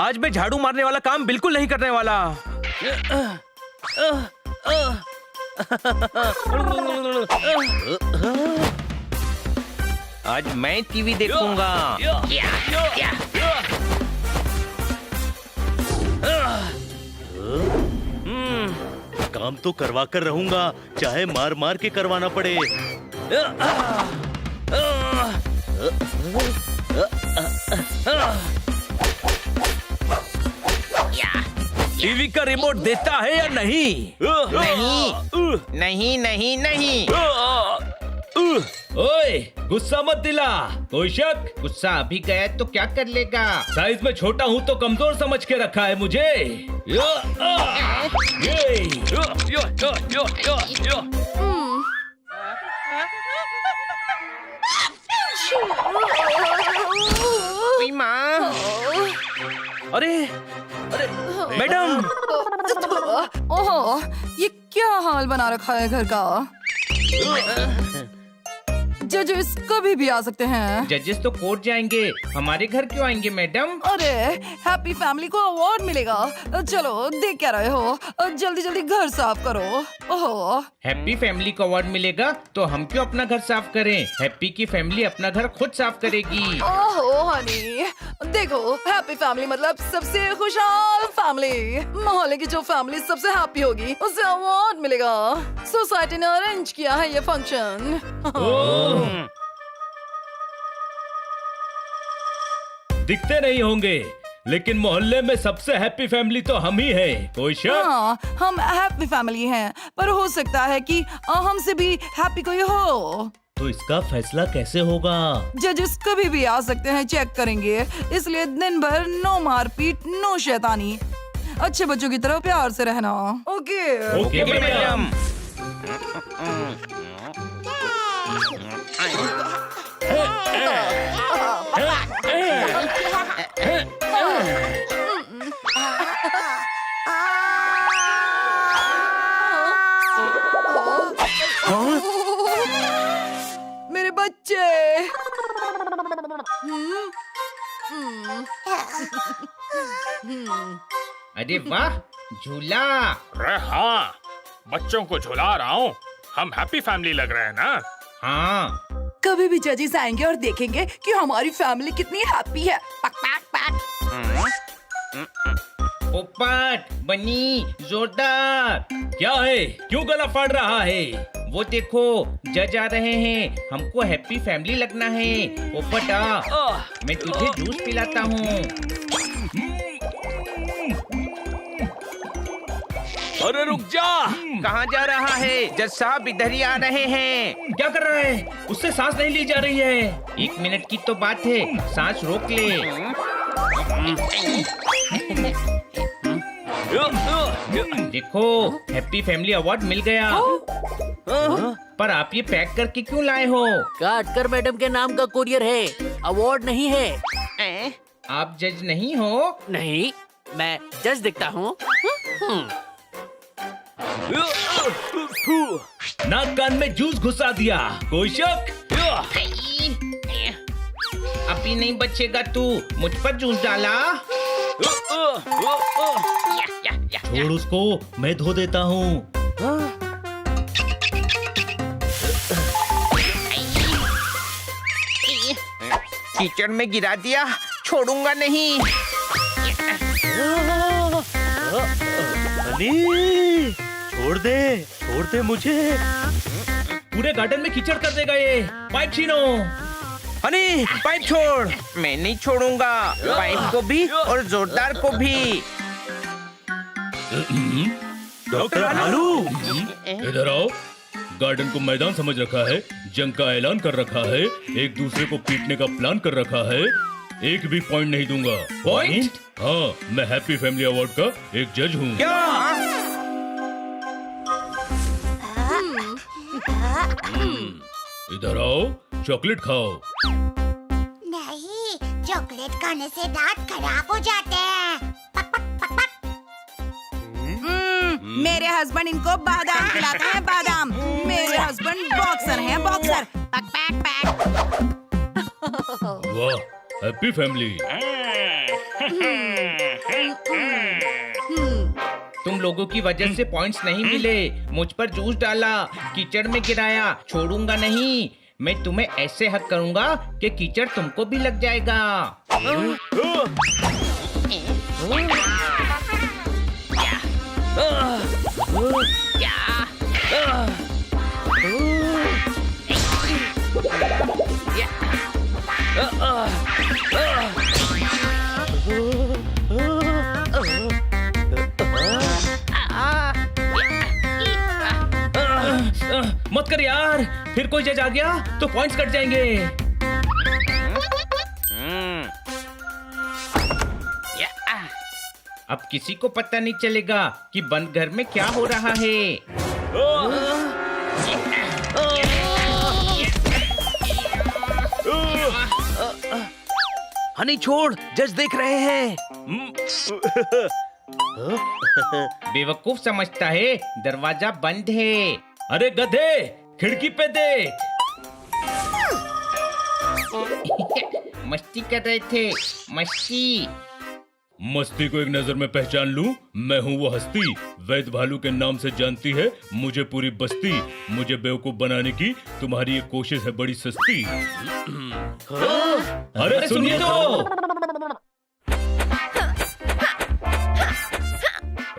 आज मैं झाड़ू मारने वाला काम बिल्कुल नहीं करने वाला। आज मैं टीवी देखूंगा। काम तो करवा कर रहूंगा, चाहे मार मार के करवाना पड़े। टीवी का रिमोट देता है या नहीं? नहीं नहीं नहीं। ओए, गुस्सा मत दिला। कोई शक? गुस्सा अभी गया तो क्या कर लेगा? साइज में छोटा हूँ तो कमजोर समझ के रखा है मुझे। ओए माँ। अरे मैडम, ओह, ये क्या हाल बना रखा है घर का। जजेस कभी भी आ सकते हैं। जजेस तो कोर्ट जाएंगे, हमारे घर क्यों आएंगे मैडम? अरे हैप्पी फैमिली को अवार्ड मिलेगा। चलो देख क्या रहे हो, जल्दी जल्दी घर साफ करो। ओह, हैप्पी फैमिली को अवार्ड मिलेगा तो हम क्यों अपना घर साफ करें? हैप्पी की फैमिली अपना घर खुद साफ करेगी। ओहो हनी, देखो हैप्पी फैमिली मतलब सबसे खुशहाल फैमिली। मोहल्ले की जो फैमिली सबसे हैप्पी होगी उसे अवार्ड मिलेगा। सोसाइटी ने अरेंज किया है ये फंक्शन। दिखते नहीं होंगे लेकिन मोहल्ले में सबसे हैप्पी फैमिली तो हम ही हैं। कोई शक? हाँ, हम हैप्पी फैमिली हैं, पर हो सकता है कि हमसे भी हैप्पी कोई हो। तो इसका फैसला कैसे होगा? जजेस कभी भी आ सकते हैं, चेक करेंगे। इसलिए दिन भर नो मारपीट, नो शैतानी। अच्छे बच्चों की तरह प्यार से रहना। Okay okay madam. मेरे बच्चे। अरे वाह, झूला। अरे हाँ, बच्चों को झुला रहा हूँ। हम हैप्पी फैमिली लग रहे हैं ना? हाँ, कभी भी जजेस आएंगे और देखेंगे कि हमारी फैमिली कितनी हैप्पी है। पक पक पक। पोपट, बनी, जोरदार। क्या है? क्यों गला फाड़ रहा है? वो देखो, जज आ रहे हैं। हमको हैप्पी फैमिली लगना है। पोपट आ, मैं तुझे जूस पिलाता हूँ। अरे रुक जा। कहाँ जा रहा है? जज साहब इधर ही आ रहे हैं। क्या कर रहा है? उससे सांस नहीं ली जा रही है। 1 मिनट की तो बात है, सांस रोक ले। देखो, हैप्पी फैमिली अवार्ड मिल गया। पर आप ये पैक करके क्यों लाए हो? काटकर मैडम के नाम का कुरियर है, अवार्ड नहीं है। आप जज नहीं हो? नहीं, मैं जज दिखता हूँ। नाक कान में जूस घुसा दिया। कोई शक? अभी नहीं बचेगा तू। मुझ पर जूस डाला। छोड़ उसको, मैं धो देता हूँ। कीचड़ में गिरा दिया, छोड़ूंगा नहीं। हनी, छोड़ दे मुझे। पूरे गार्डन में कीचड़ कर देगा ये। पाइप छीनो। हनी, पाइप छोड़। मैं नहीं छोड़ूंगा, पाइप को भी और जोरदार को भी। डॉक्टर आलू, इधर आओ। गार्डन को मैदान समझ रखा है, जंग का ऐलान कर रखा है, एक दूसरे को पीटने का प्लान कर रखा है। एक भी पॉइंट नहीं दूंगा। पॉइंट? हाँ, मैं हैप्पी फैमिली अवार्ड का एक जज हूँ। इधर आओ, चॉकलेट खाओ। नहीं, चॉकलेट खाने से दांत खराब हो जाते हैं। पक पक पक पक। मेरे हस्बैंड इनको बादाम खिलाते हैं, बादाम। मेरे हस्बैंड बॉक्सर हैं, बॉक्सर। पक पक पक। वाह, हैप्पी फैमिली। तुम लोगों की वजह से पॉइंट्स नहीं मिले, मुझ पर जूस डाला, कीचड़ में गिराया, छोड़ूंगा नहीं। मैं तुम्हें ऐसे हक करूंगा कि कीचड़ तुमको भी लग जाएगा। मत कर यार, फिर कोई जज आ गया तो पॉइंट्स कट जाएंगे। अब किसी को पता नहीं चलेगा कि बंद घर में क्या हो रहा है। हनी छोड़, जज देख रहे हैं। बेवकूफ समझता है दरवाजा बंद है। अरे गधे, खिड़की पे देख। मस्ती कर रहे थे, मस्ती। मस्ती को एक नजर में पहचान लूं, मैं हूँ वो हस्ती, वैद भालू के नाम से जानती है मुझे पूरी बस्ती। मुझे बेवकूफ बनाने की तुम्हारी ये कोशिश है बड़ी सस्ती। अरे सुनिए तो।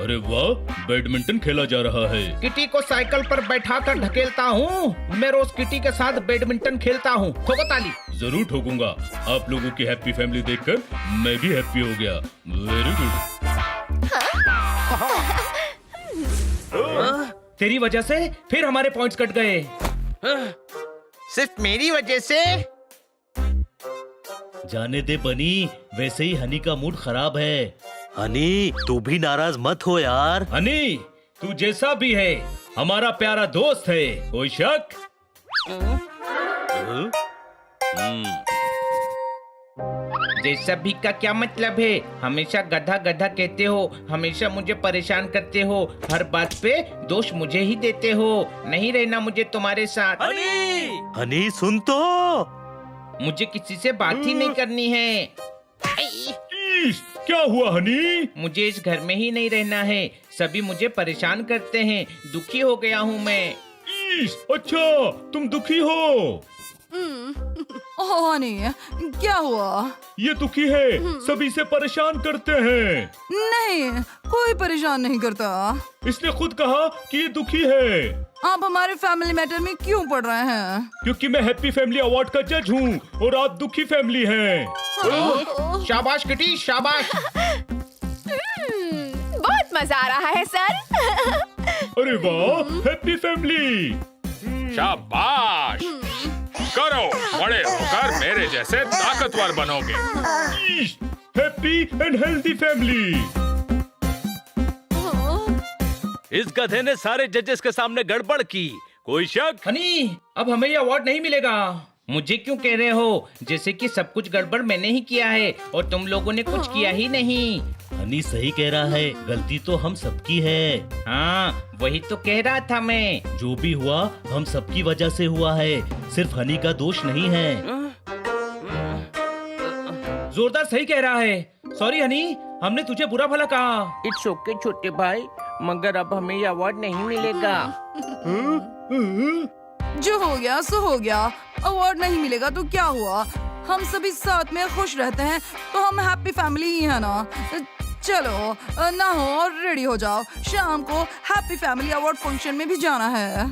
अरे वाह, बैडमिंटन खेला जा रहा है। किटी को साइकिल पर बैठा कर ढकेलता हूँ। मैं रोज किटी के साथ बैडमिंटन खेलता हूँ। ठोको ताली। जरूर ठोकूंगा। आप लोगों की हैप्पी फैमिली देखकर मैं भी हैप्पी हो गया। Very good. तेरी वजह से फिर हमारे पॉइंट्स कट गए। सिर्फ मेरी वजह से? जाने दे बनी, वैसे ही हनी का मूड खराब है। हनी, तू भी नाराज मत हो यार। हनी, तू जैसा भी है हमारा प्यारा दोस्त है, कोई शक? जैसा भी का क्या मतलब है? हमेशा गधा गधा कहते हो, हमेशा मुझे परेशान करते हो, हर बात पे दोष मुझे ही देते हो। नहीं रहना मुझे तुम्हारे साथ। हनी सुन तो। मुझे किसी से बात ही नहीं करनी है। क्या हुआ हनी? मुझे इस घर में ही नहीं रहना है। सभी मुझे परेशान करते हैं। दुखी हो गया हूँ मैं। अच्छा, तुम दुखी हो? ओह हनी, क्या हुआ? ये दुखी है, सभी से परेशान करते हैं। नहीं, कोई परेशान नहीं करता। इसने खुद कहा कि ये दुखी है। आप हमारे फैमिली मैटर में क्यों पड़ रहे हैं? क्योंकि मैं हैप्पी फैमिली अवार्ड का जज हूँ और आप दुखी फैमिली हैं। शाबाश किटी, शाबाश। बहुत मजा आ रहा है सर। अरे वाह, हैप्पी फैमिली। शाबाश। करो, बड़े होकर मेरे जैसे ताकतवर बनोगे। Happy and healthy family. इस गधे ने सारे जजेस के सामने गड़बड़ की, कोई शक? हनी, अब हमें ये अवार्ड नहीं मिलेगा। मुझे क्यों कह रहे हो? जैसे कि सब कुछ गड़बड़ मैंने ही किया है और तुम लोगों ने कुछ किया ही नहीं। हनी सही कह रहा है, गलती तो हम सबकी है। हाँ, वही तो कह रहा था मैं। जो भी हुआ हम सबकी वजह से हुआ है, सिर्फ हनी का दोष नहीं है। जोरदार सही कह रहा है। सॉरी हनी, हमने तुझे बुरा भला कहा। इट्स ओके छोटे भाई, मगर अब हमें ये अवार्ड नहीं मिलेगा। जो हो गया सो हो गया। अवार्ड नहीं मिलेगा तो क्या हुआ? हम सभी साथ में खुश रहते हैं तो हम हैप्पी फैमिली ही है ना। चलो नहा और रेडी हो जाओ, शाम को हैप्पी फैमिली अवार्ड फंक्शन में भी जाना है।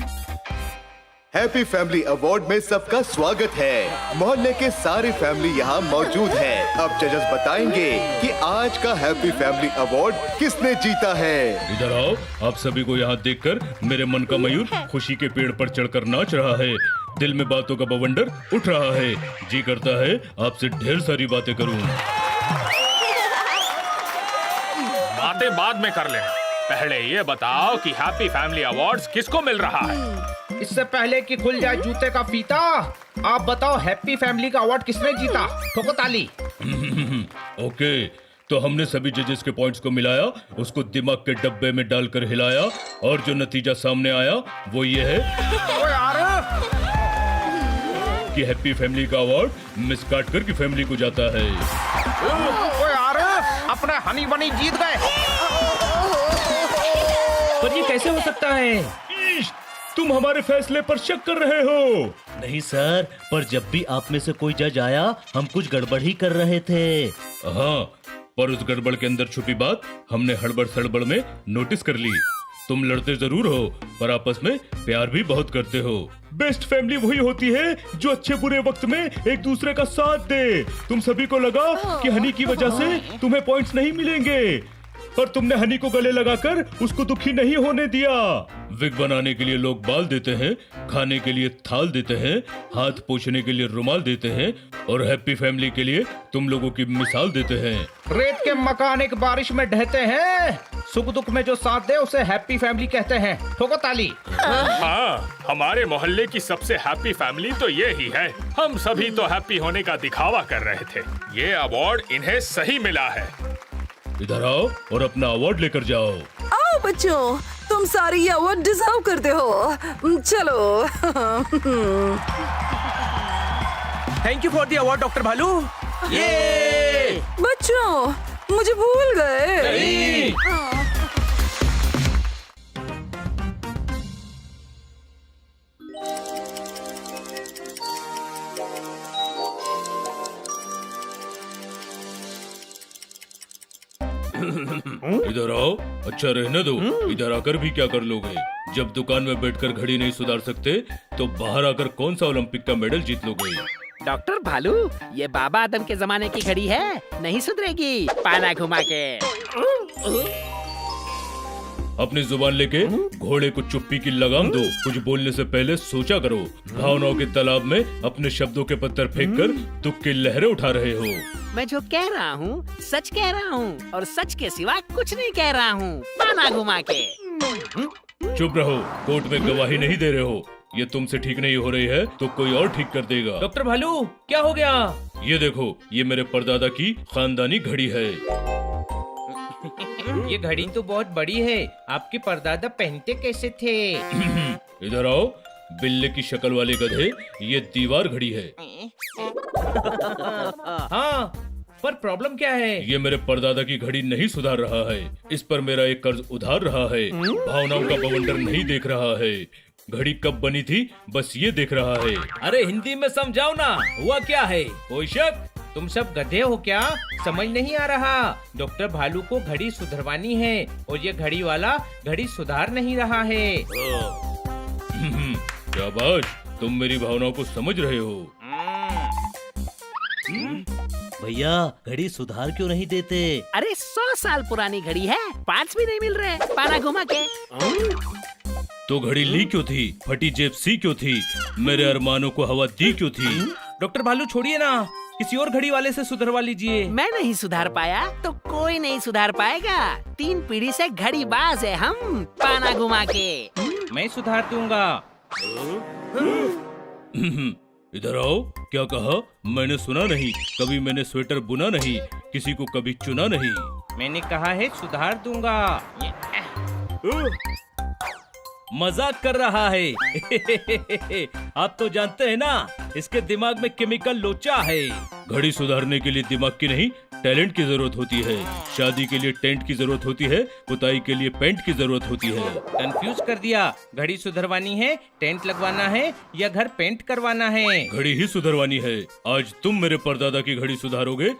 हैप्पी फैमिली अवार्ड में सबका स्वागत है। मोहल्ले के सारे फैमिली यहाँ मौजूद है। अब जजेस बताएंगे कि आज का हैप्पी फैमिली अवार्ड किसने जीता है। इधर आओ, आप सभी को यहाँ देखकर मेरे मन का मयूर खुशी के पेड़ पर चढ़कर नाच रहा है। दिल में बातों का बवंडर उठ रहा है। जी करता है आपसे ढेर सारी बातें करूँ। बातें बाद में कर लेना, पहले ये बताओ कि हैप्पी फैमिली अवार्ड्स किसको मिल रहा है? इससे पहले कि खुल जाए जूते का फीता, आप बताओ हैप्पी फैमिली का अवार्ड किसने जीता? ठोको ताली। ओके, तो हमने सभी जजेस के पॉइंट्स को मिलाया, उसको दिमाग के डब्बे में डालकर हिलाया और जो नतीजा सामने आया वो ये है कि हैप्पी फैमिली का अवार्ड मिस काटकर की फैमिली को जाता है। ओ यार, अपना हनी बनी जीत गए। पर ये कैसे हो सकता है? तुम हमारे फैसले पर शक कर रहे हो। नहीं सर, पर जब भी आप में से कोई जज आया हम कुछ गड़बड़ ही कर रहे थे। हाँ, पर उस गड़बड़ के अंदर छुपी बात हमने हड़बड़ सड़बड़ में नोटिस कर ली। तुम लड़ते जरूर हो पर आपस में प्यार भी बहुत करते हो। बेस्ट फैमिली वही होती है जो अच्छे बुरे वक्त में एक दूसरे का साथ दे। तुम सभी को लगा कि हनी की वजह से तुम्हें पॉइंट्स नहीं मिलेंगे, पर तुमने हनी को गले लगाकर उसको दुखी नहीं होने दिया। विग बनाने के लिए लोग बाल देते हैं, खाने के लिए थाल देते हैं, हाथ पोंछने के लिए रुमाल देते हैं, और हैप्पी फैमिली के लिए तुम लोगों की मिसाल देते हैं। रेत के मकान एक बारिश में ढहते हैं, सुख दुख में जो साथ दे उसे हैप्पी फैमिली कहते हैं। ठोको ताली। हाँ, हमारे मोहल्ले की सबसे हैप्पी फैमिली तो ये ही है। हम सभी तो हैप्पी होने का दिखावा कर रहे थे। ये अवार्ड इन्हें सही मिला है। इधर आओ और अपना अवार्ड लेकर जाओ। आओ बच्चों, तुम सारे ये अवार्ड डिजर्व करते हो। चलो। Thank you for the award doctor भालू। ये बच्चों, मुझे भूल गए। इधर आओ, अच्छा रहने दो। इधर आकर भी क्या कर लोगे? जब दुकान में बैठकर घड़ी नहीं सुधार सकते तो बाहर आकर कौन सा ओलंपिक का मेडल जीत लोगे? डॉक्टर भालू, ये बाबा आदम के जमाने की घड़ी है, नहीं सुधरेगी पाना घुमा के। अपनी जुबान लेके घोड़े को चुप्पी की लगाम दो। कुछ बोलने से पहले सोचा करो। भावनाओं के तालाब में अपने शब्दों के पत्थर फेंककर दुख की लहरें उठा रहे हो। मैं जो कह रहा हूँ सच कह रहा हूँ, और सच के सिवा कुछ नहीं कह रहा हूँ, पाना घुमा के। चुप रहो, कोर्ट में गवाही नहीं दे रहे हो। ये तुमसे ठीक नहीं हो रही है तो कोई और ठीक कर देगा। डॉक्टर भालू, क्या हो गया? ये देखो, ये मेरे परदादा की खानदानी घड़ी है। ये घड़ी तो बहुत बड़ी है, आपके परदादा पहनते कैसे थे? इधर आओ, बिल्ले की शक्ल वाले गधे, ये दीवार घड़ी है। हाँ, पर प्रॉब्लम क्या है? ये मेरे परदादा की घड़ी नहीं सुधार रहा है। इस पर मेरा एक कर्ज उधार रहा है। भावनाओं का बवंडर नहीं देख रहा है। घड़ी कब बनी थी बस ये देख रहा है। अरे हिंदी में समझाओ ना, हुआ क्या है? कोई शक? तुम सब गधे हो क्या? समझ नहीं आ रहा। डॉक्टर भालू को घड़ी सुधरवानी है और ये घड़ी वाला घड़ी सुधार नहीं रहा है। शाबाश, तुम मेरी भावनाओं को समझ रहे हो। भैया, घड़ी सुधार क्यों नहीं देते? अरे 100 साल पुरानी घड़ी है, 5 भी नहीं मिल रहे, पाना घुमा के। तो घड़ी ली क्यों थी? फटी जेब सी क्यों थी? मेरे अरमानों को हवा दी क्यों थी? डॉक्टर भालू छोड़िए ना, किसी और घड़ी वाले से सुधरवा लीजिए। मैं नहीं सुधार पाया तो कोई नहीं सुधार पाएगा। 3 पीढ़ी से घड़ी बाज है हम, पाना घुमा के। मैं सुधार दूंगा। इधर आओ। क्या कहा? मैंने सुना नहीं। कभी मैंने स्वेटर बुना नहीं, किसी को कभी चुना नहीं। मैंने कहा है सुधार दूंगा। मजाक कर रहा है। आप तो जानते हैं ना, इसके दिमाग में केमिकल लोचा है। घड़ी सुधारने के लिए दिमाग की नहीं, टैलेंट की जरूरत होती है। शादी के लिए टेंट की जरूरत होती है, पुताई के लिए पेंट की जरूरत होती है। कंफ्यूज कर दिया। घड़ी सुधरवानी है, टेंट लगवाना है या घर पेंट करवाना है? घड़ी ही सुधरवानी है। आज तुम मेरे परदादा की घड़ी सुधारोगे।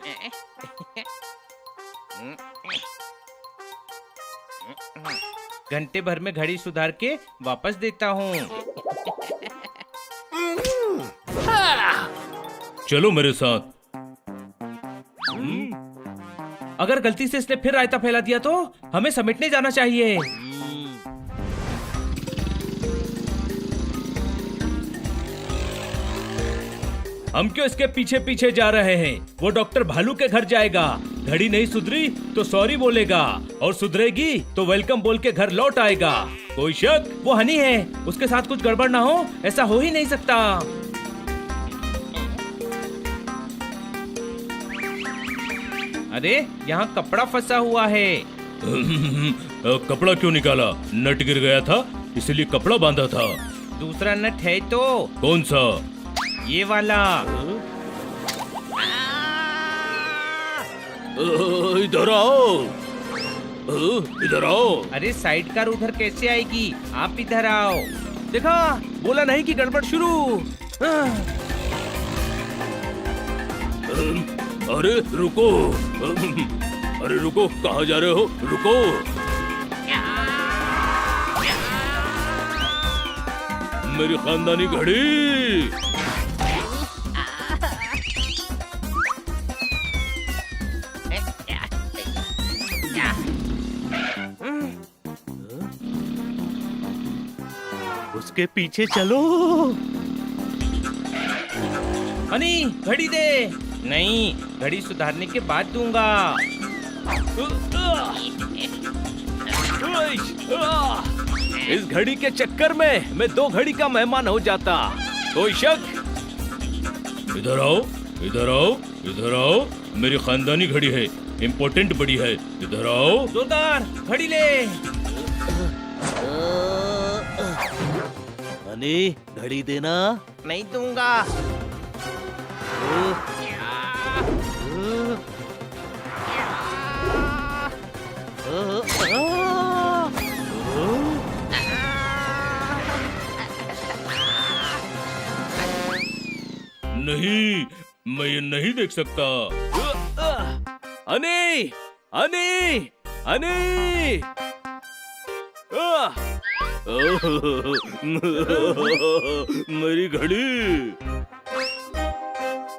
घंटे भर में घड़ी सुधार के वापस देता हूँ। चलो मेरे साथ। अगर गलती से इसने फिर रायता फैला दिया तो हमें समेटने जाना चाहिए। हम क्यों इसके पीछे पीछे जा रहे हैं? वो डॉक्टर भालू के घर जाएगा। घड़ी नहीं सुधरी तो सॉरी बोलेगा, और सुधरेगी तो वेलकम बोल के घर लौट आएगा। कोई शक? वो हनी है, उसके साथ कुछ गड़बड़ ना हो, ऐसा हो ही नहीं सकता। अरे यहाँ कपड़ा फंसा हुआ है। कपड़ा क्यों निकाला? नट गिर गया था इसलिए कपड़ा बांधा था। दूसरा नट है तो? कौन सा? ये वाला। इधर आओ, इधर आओ। अरे साइड कार उधर कैसे आएगी? आप इधर आओ। देखा, बोला नहीं कि गड़बड़ शुरू। अरे रुको, अरे रुको, कहाँ जा रहे हो? रुको। मेरी खानदानी घड़ी। उसके पीछे चलो। हनी, घड़ी दे। नहीं, घड़ी सुधारने के बाद दूंगा। इस घड़ी के चक्कर में मैं 2 घड़ी का मेहमान हो जाता। कोई शक? इधर आओ, इधर आओ, इधर आओ। मेरी खानदानी घड़ी है, इम्पोर्टेंट बड़ी है। इधर आओ। जोरदार घड़ी ले। हनी, घड़ी देना। नहीं दूंगा। नहीं, मैं ये नहीं देख सकता। अनी, अनी, अनी। मेरी घड़ी।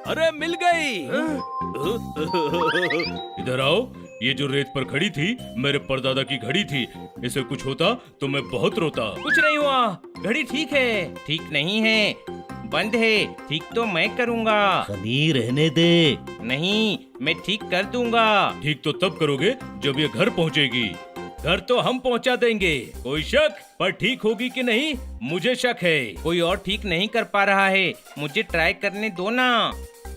अरे मिल गई। इधर आओ। ये जो रेत पर खड़ी थी, मेरे परदादा की घड़ी थी। इसे कुछ होता तो मैं बहुत रोता। कुछ नहीं हुआ, घड़ी ठीक है। ठीक नहीं है, बंद है। ठीक तो मैं करूंगा। हनी, रहने दे। नहीं, मैं ठीक कर दूंगा। ठीक तो तब करोगे जब ये घर पहुंचेगी। घर तो हम पहुंचा देंगे, कोई शक? पर ठीक होगी कि नहीं, मुझे शक है। कोई और ठीक नहीं कर पा रहा है, मुझे ट्राई करने दो ना।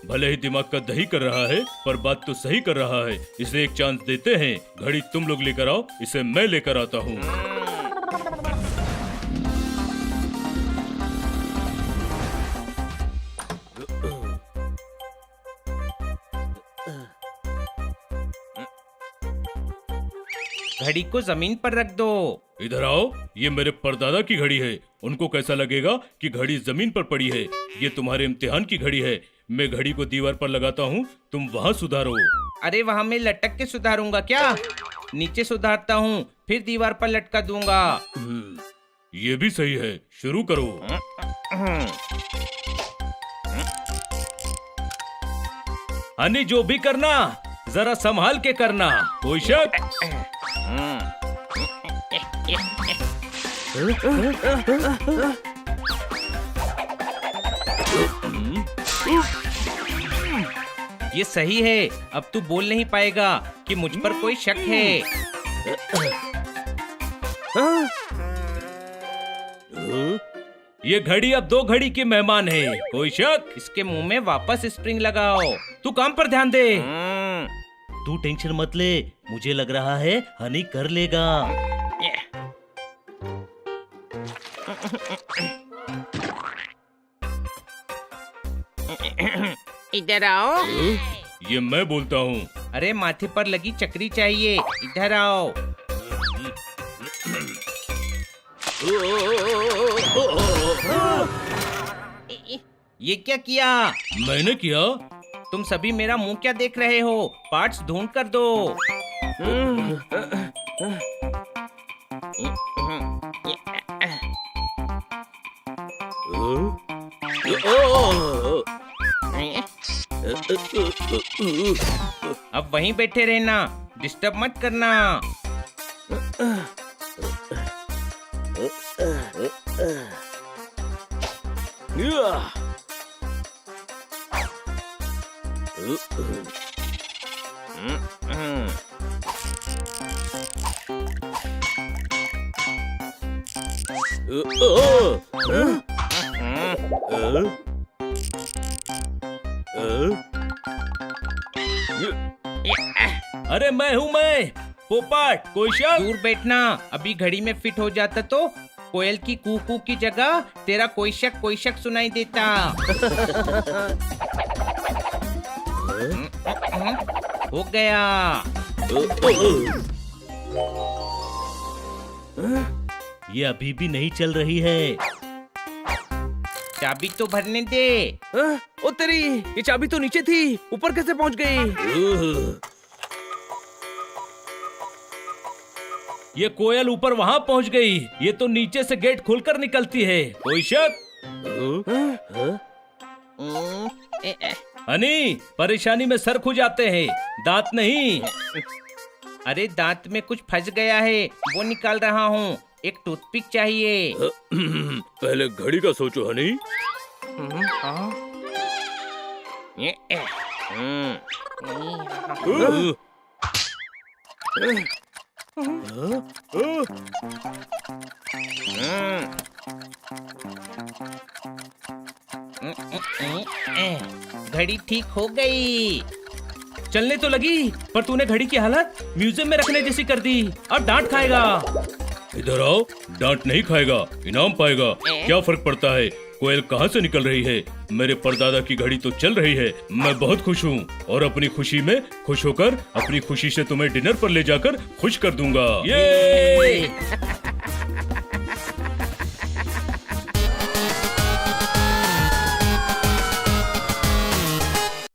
भले ही दिमाग का दही कर रहा है, पर बात तो सही कर रहा है। इसे एक चांस देते हैं। घड़ी तुम लोग लेकर आओ, इसे मैं लेकर आता हूँ। घड़ी को जमीन पर रख दो। इधर आओ। ये मेरे परदादा की घड़ी है। उनको कैसा लगेगा कि घड़ी जमीन पर पड़ी है? ये तुम्हारे इम्तिहान की घड़ी है। मैं घड़ी को दीवार पर लगाता हूँ, तुम वहाँ सुधारो। अरे वहाँ मैं लटक के सुधारूंगा क्या? नीचे सुधारता हूँ, फिर दीवार पर लटका दूंगा। ये भी सही है, शुरू करो। हनी, जो भी करना जरा संभाल के करना, कोई शक? ये सही है। अब तू बोल नहीं पाएगा कि मुझ पर कोई शक है। ये घड़ी अब 2 घड़ी की मेहमान है, कोई शक? इसके मुंह में वापस स्प्रिंग लगाओ। तू काम पर ध्यान दे। तू टेंशन मत ले, मुझे लग रहा है हनी कर लेगा। इधर आओ। ये मैं बोलता हूँ। अरे माथे पर लगी चक्री चाहिए, इधर आओ। ये क्या किया? मैंने किया? तुम सभी मेरा मुंह क्या देख रहे हो? पार्ट्स ढूंढ कर दो। अब वहीं बैठे रहना, डिस्टर्ब मत करना। अरे मैं हूँ, मैं पोपट, कोई शक? दूर बैठना। अभी घड़ी में फिट हो जाता तो कोयल की कू कू की जगह तेरा कोई शक सुनाई देता। हो गया। ये अभी भी नहीं चल रही है। चाबी तो भरने दे। ओ तेरी, ये चाबी तो नीचे थी, ऊपर कैसे पहुंच गई? ये कोयल ऊपर वहाँ पहुँच गई। ये तो नीचे से गेट खोलकर निकलती है। कोई शक? हनी, परेशानी में सर खो जाते हैं, दांत नहीं। अरे दांत में कुछ फंस गया है, वो निकाल रहा हूँ। एक टूथपिक चाहिए। पहले घड़ी का सोचो हनी। घड़ी ठीक हो गई। चलने तो लगी, पर तूने घड़ी की हालत म्यूजियम में रखने जैसी कर दी। अब डांट खाएगा। इधर आओ, डांट नहीं खाएगा, इनाम पाएगा। क्या फर्क पड़ता है कोयल कहाँ से निकल रही है? मेरे परदादा की घड़ी तो चल रही है। मैं बहुत खुश हूँ और अपनी खुशी में खुश होकर अपनी खुशी से तुम्हें डिनर पर ले जाकर खुश कर दूंगा। ये